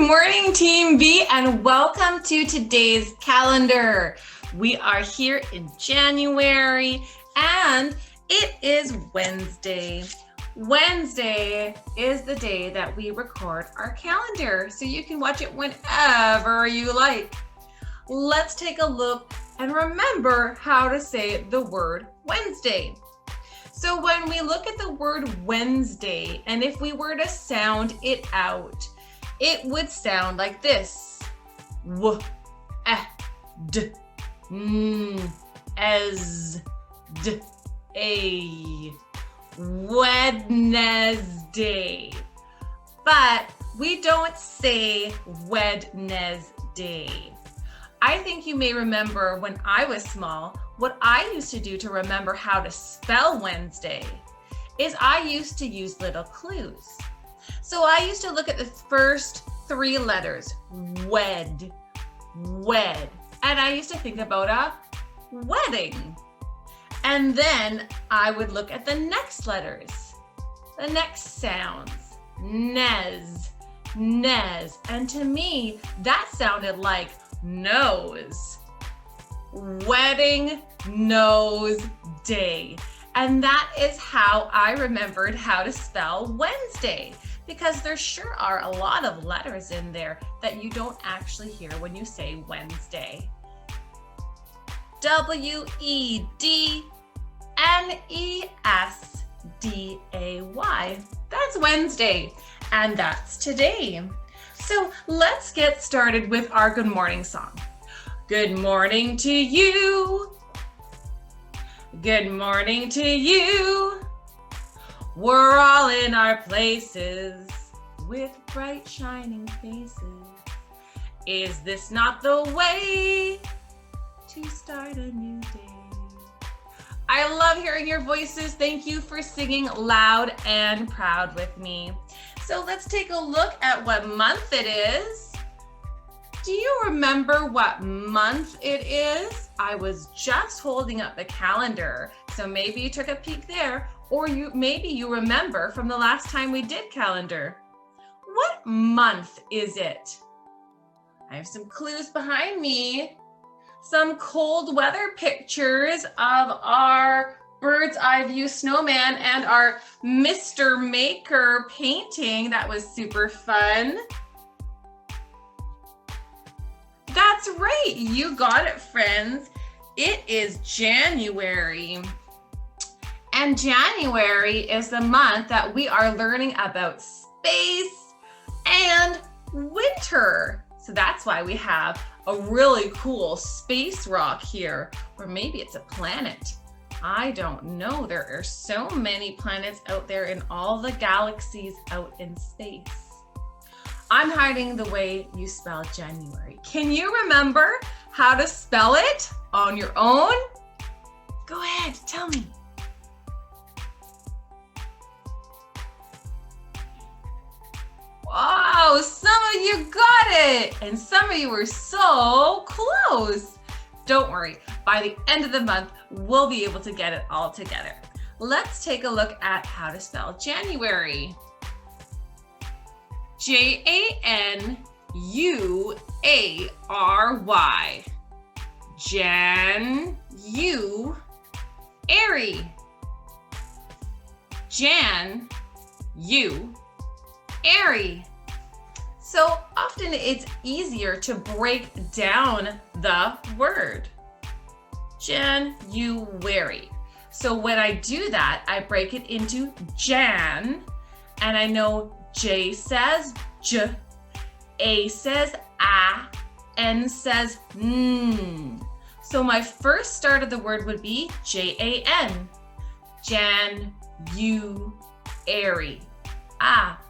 morning, Team B, and welcome to today's calendar. We are here in January, and it is Wednesday. Wednesday is the day that we record our calendar, so you can watch it whenever you like. Let's take a look and remember how to say the word Wednesday. So when we look at the word Wednesday, and if we were to sound it out, it would sound like this. W, d, ez, d, a. Wednesday. But we don't say Wednesday. I think you may remember when I was small, what I used to do to remember how to spell Wednesday is I used to use little clues. So I used to look at the first three letters, wed, and I used to think about a wedding. And then I would look at the next letters, the next sounds, nez. And to me, that sounded like nose. Wedding nose day. And that is how I remembered how to spell Wednesday, because there sure are a lot of letters in there that you don't actually hear when you say Wednesday. Wednesday. That's Wednesday, and that's today. So let's get started with our good morning song. Good morning to you. Good morning to you. We're all in our places with bright shining faces. Is this not the way to start a new day? I love hearing your voices. Thank you for singing loud and proud with me. So let's take a look at what month it is. Do you remember what month it is? I was just holding up the calendar, so maybe you took a peek there, or maybe you remember from the last time we did calendar. What month is it? I have some clues behind me. Some cold weather pictures of our bird's eye view snowman and our Mr. Maker painting. That was super fun. That's right, you got it, friends. It is January. And January is the month that we are learning about space and winter. So that's why we have a really cool space rock here, or maybe it's a planet. I don't know. There are so many planets out there in all the galaxies out in space. I'm hiding the way you spell January. Can you remember how to spell it on your own? Go ahead, tell me. Wow, some of you got it, and some of you were so close. Don't worry, by the end of the month, we'll be able to get it all together. Let's take a look at how to spell January. January. January. January. So often it's easier to break down the word. January. So when I do that, I break it into Jan, and I know J says J, A says A, N says N. So my first start of the word would be Jan. January.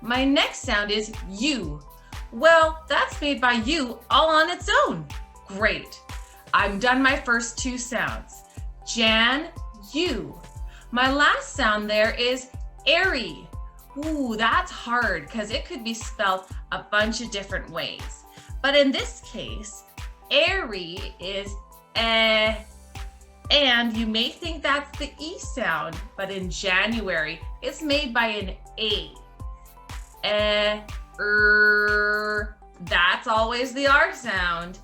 My next sound is U. Well, that's made by U all on its own. Great. I've done my first two sounds. Jan, U. My last sound there is airy. Ooh, that's hard because it could be spelled a bunch of different ways. But in this case, airy is eh. And you may think that's the E sound, but in January, it's made by an A. That always the R sound.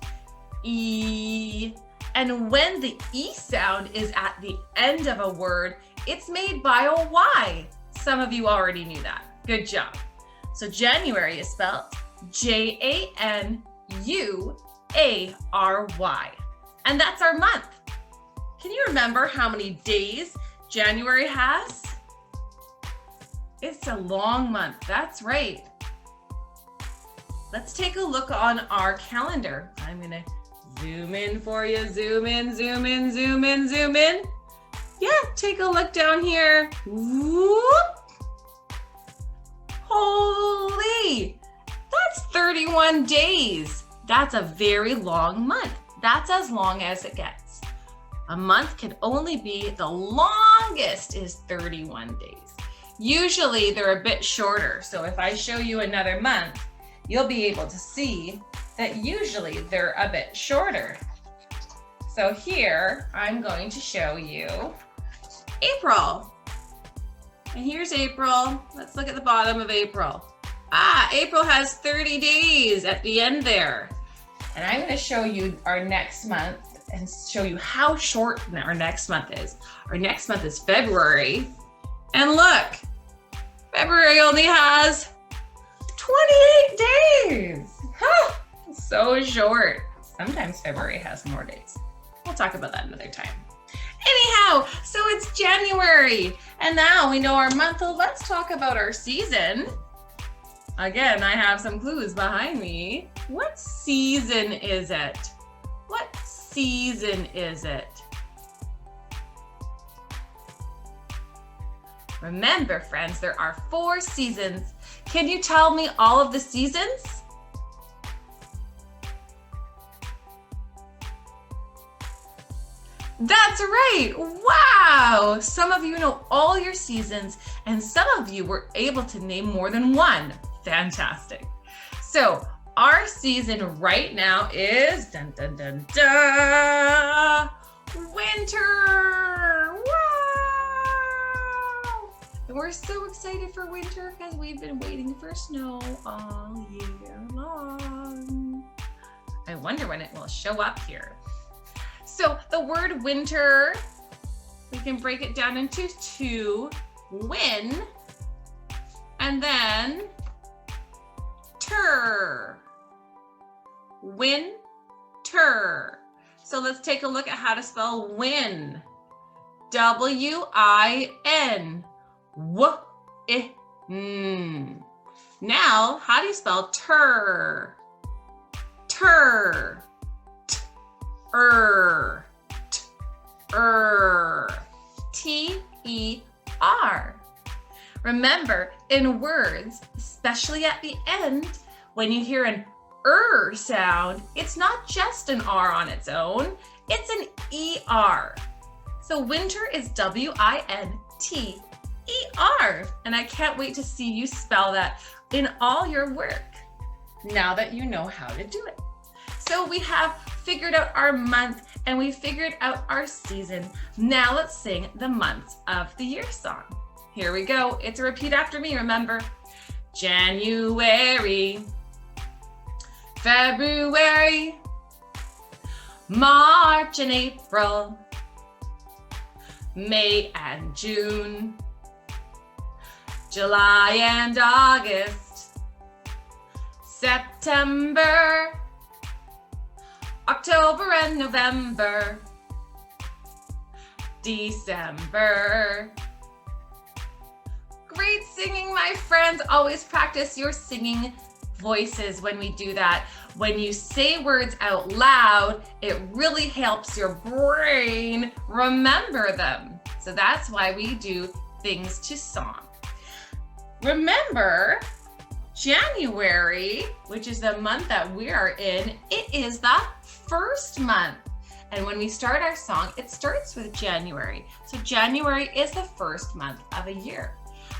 E. And when the E sound is at the end of a word, it's made by a Y. Some of you already knew that. Good job. So January is spelled January. And that's our month. Can you remember how many days January has? It's a long month, that's right. Let's take a look on our calendar. I'm gonna zoom in for you, zoom in, zoom in, zoom in, zoom in. Yeah, take a look down here. Whoop. Holy, that's 31 days. That's a very long month. That's as long as it gets. A month can only be, the longest is 31 days. Usually they're a bit shorter. So if I show you another month, you'll be able to see that usually they're a bit shorter. So here, I'm going to show you April. And here's April. Let's look at the bottom of April. April has 30 days at the end there. And I'm going to show you our next month and show you how short our next month is. Our next month is February. And look, February only has 28 days. Huh, so short. Sometimes February has more days. We'll talk about that another time. Anyhow, so it's January, and now we know our month. So let's talk about our season. Again, I have some clues behind me. What season is it? What season is it? Remember, friends, there are 4 seasons. Can you tell me all of the seasons? That's right. Wow. Some of you know all your seasons, and some of you were able to name more than one. Fantastic. So our season right now is dun, dun, dun, dun, winter. Wow. And we're so excited for winter because we've been waiting for snow all year long. I wonder when it will show up here. So the word winter, we can break it down into 2, win, and then ter. Winter. So let's take a look at how to spell win. W-I-N. W-I-N. Now, how do you spell ter? Ter. T-E-R. Remember, in words, especially at the end, when you hear an sound, it's not just an R on its own, it's an E-R. So winter is W-I-N-T-E-R. And I can't wait to see you spell that in all your work, now that you know how to do it. So we have figured out our month and we figured out our season. Now let's sing the months of the year song. Here we go. It's a repeat after me, remember. January, February, March and April, May and June, July and August, September, October and November, December. Great singing, my friends. Always practice your singing voices when we do that. When you say words out loud, it really helps your brain remember them. So that's why we do things to song. Remember, January, which is the month that we are in, it is the first month. And when we start our song, it starts with January. So January is the first month of the year,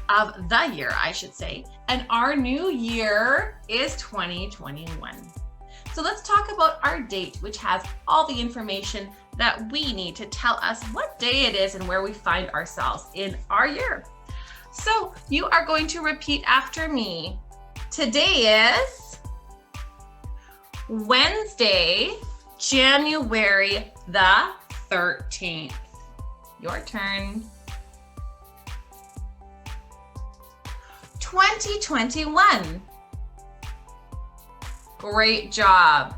I should say. And our new year is 2021. So let's talk about our date, which has all the information that we need to tell us what day it is and where we find ourselves in our year. So you are going to repeat after me. Today is Wednesday, January the 13th. Your turn. 2021. Great job.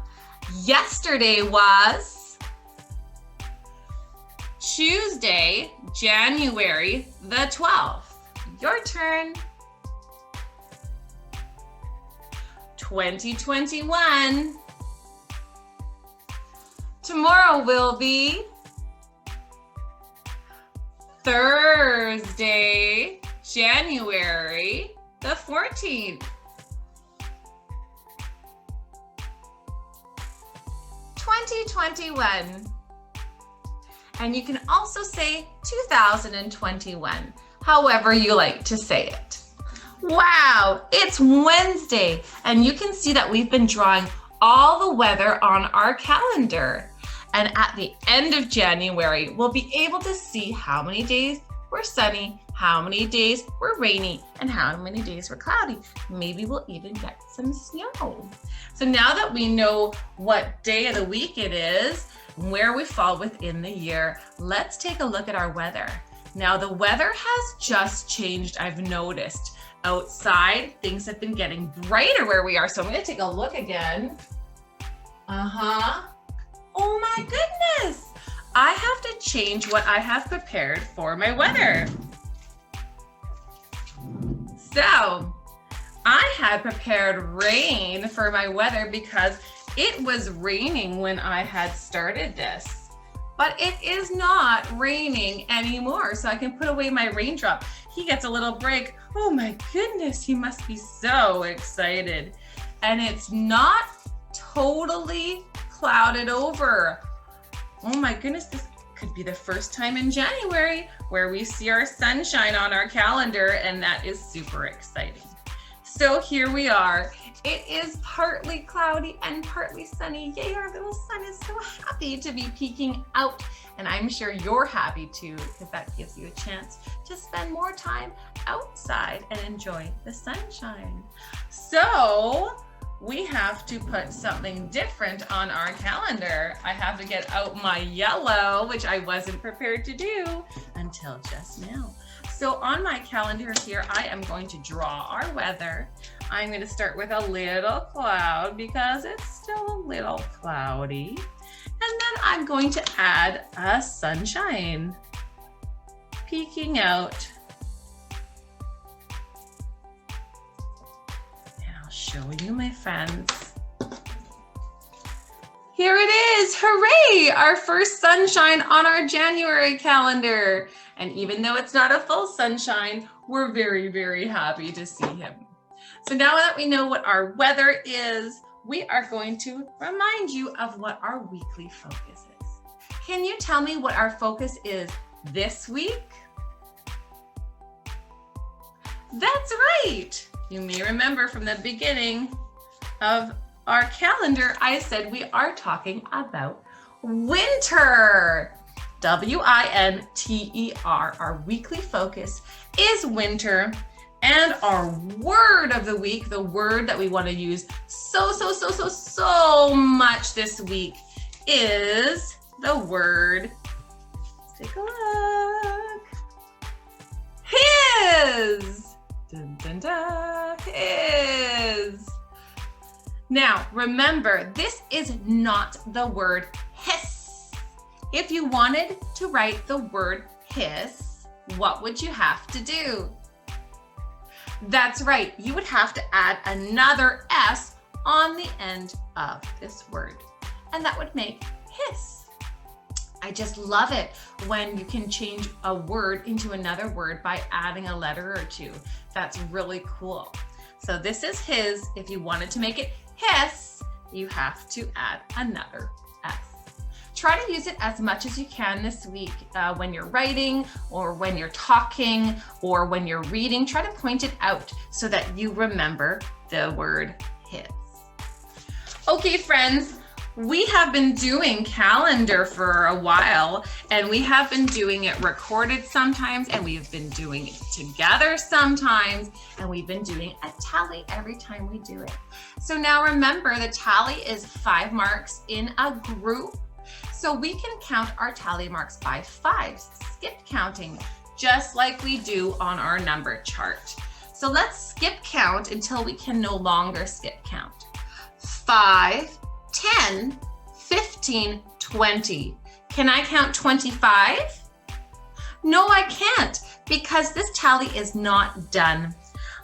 Yesterday was Tuesday, January the 12th. Your turn. 2021. Tomorrow will be Thursday, January the 14th. 2021. And you can also say 2021, however you like to say it. Wow, it's Wednesday, and you can see that we've been drawing all the weather on our calendar. And at the end of January, we'll be able to see how many days were sunny, how many days were rainy, and how many days were cloudy. Maybe we'll even get some snow. So now that we know what day of the week it is, where we fall within the year, let's take a look at our weather. Now the weather has just changed, I've noticed. Outside, things have been getting brighter where we are. So I'm gonna take a look again. Oh my goodness. I have to change what I have prepared for my weather. So I had prepared rain for my weather because it was raining when I had started this, but it is not raining anymore. So I can put away my raindrop. He gets a little break. Oh my goodness, he must be so excited. And it's not totally clouded over. Oh my goodness, this could be the first time in January where we see our sunshine on our calendar, and that is super exciting. So here we are. It is partly cloudy and partly sunny. Yay, our little sun is so happy to be peeking out. And I'm sure you're happy too, because that gives you a chance to spend more time outside and enjoy the sunshine. So we have to put something different on our calendar. I have to get out my yellow, which I wasn't prepared to do until just now. So on my calendar here, I am going to draw our weather. I'm going to start with a little cloud because it's still a little cloudy. And then I'm going to add a sunshine peeking out. And I'll show you, my friends. Here it is, hooray! Our first sunshine on our January calendar. And even though it's not a full sunshine, we're very, very happy to see him. So now that we know what our weather is, we are going to remind you of what our weekly focus is. Can you tell me what our focus is this week? That's right. You may remember from the beginning of our calendar, I said we are talking about winter. W-I-N-T-E-R. Our weekly focus is winter. And our word of the week, the word that we want to use so much this week is the word, let's take a look, his. Dun, dun, dun, his. Now, remember, this is not the word hiss. If you wanted to write the word hiss, what would you have to do? That's right, you would have to add another S on the end of this word, and that would make hiss. I just love it when you can change a word into another word by adding a letter or two. That's really cool. So this is his. If you wanted to make it hiss, you have to add another S. Try to use it as much as you can this week when you're writing or when you're talking or when you're reading. Try to point it out so that you remember the word his. Okay, friends, We have been doing calendar for a while, and we have been doing it recorded sometimes, and we've been doing it together sometimes, and we've been doing a tally every time we do it. So now remember, the tally is 5 marks in a group. So we can count our tally marks by 5s, skip counting, just like we do on our number chart. So let's skip count until we can no longer skip count. 5, 10, 15, 20. Can I count 25? No, I can't, because this tally is not done.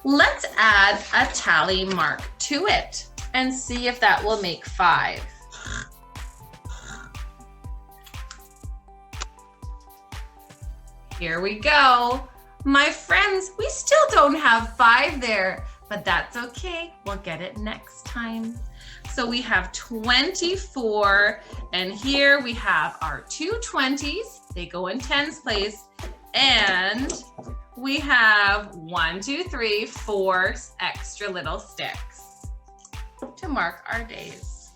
Let's add a tally mark to it and see if that will make 5. Here we go. My friends, we still don't have 5 there, but that's okay. We'll get it next time. So we have 24, and here we have our 2 20s. They go in 10s place, and we have 1, 2, 3, 4 extra little sticks to mark our days.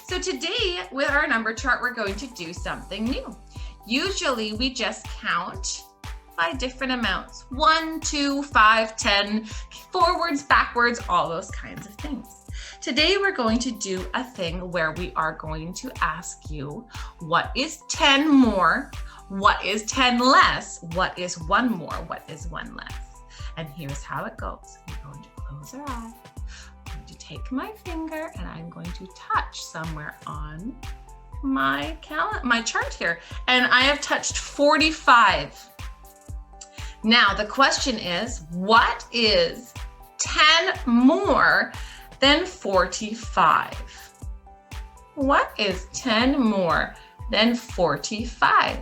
So today with our number chart, we're going to do something new. Usually we just count by different amounts, 1, 2, 5, 10, forwards, backwards, all those kinds of things. Today we're going to do a thing where we are going to ask you, what is 10 more? What is 10 less? What is 1 more? What is 1 less? And here's how it goes. We're going to close our eye. I'm going to take my finger and I'm going to touch somewhere on my chart here. And I have touched 45. Now the question is, what is 10 more than 45? What is 10 more than 45?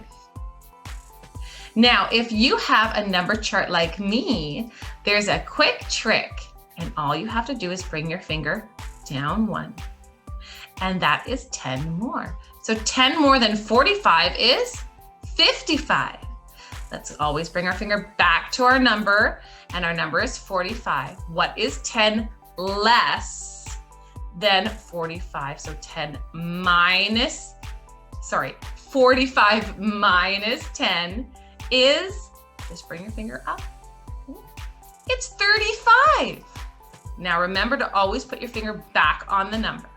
Now, if you have a number chart like me, there's a quick trick, and all you have to do is bring your finger down 1, and that is 10 more. So 10 more than 45 is 55. Let's always bring our finger back to our number, and our number is 45. What is 10 less than 45? So 45 minus 10 is, just bring your finger up. It's 35. Now remember to always put your finger back on the number.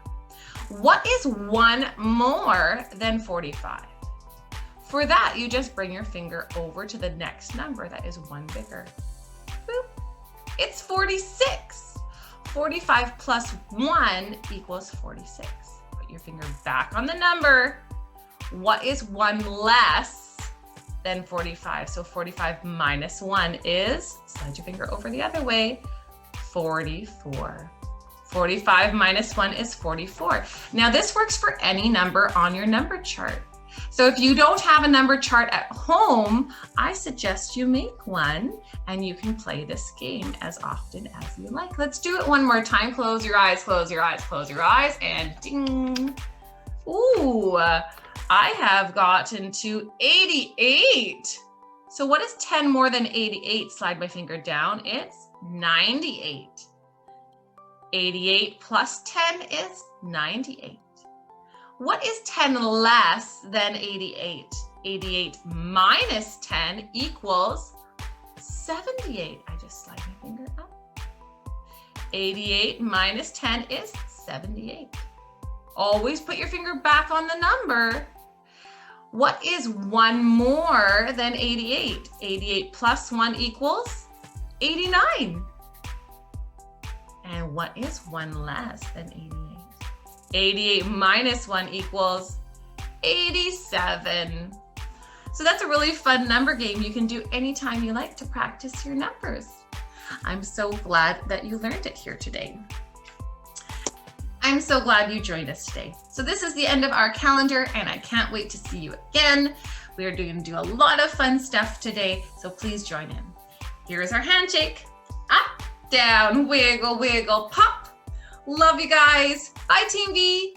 What is 1 more than 45? For that, you just bring your finger over to the next number that is 1 bigger. Boop. It's 46. 45 plus 1 equals 46. Put your finger back on the number. What is 1 less than 45? So 45 minus 1 is, slide your finger over the other way, 44. 45 minus 1 is 44. Now this works for any number on your number chart. So if you don't have a number chart at home, I suggest you make one and you can play this game as often as you like. Let's do it one more time. Close your eyes, close your eyes, close your eyes, and ding. Ooh, I have gotten to 88. So what is 10 more than 88? Slide my finger down. It's 98. 88 plus 10 is 98. What is 10 less than 88? 88 minus 10 equals 78. I just slide my finger up. 88 minus 10 is 78. Always put your finger back on the number. What is 1 more than 88? 88 plus 1 equals 89. And what is 1 less than 88? 88 minus 1 equals 87. So that's a really fun number game you can do anytime you like to practice your numbers. I'm so glad that you learned it here today. I'm so glad you joined us today. So this is the end of our calendar, and I can't wait to see you again. We are going to do a lot of fun stuff today, so please join in. Here is our handshake. Up, down, wiggle, wiggle, pop. Love you guys. Bye, Team V.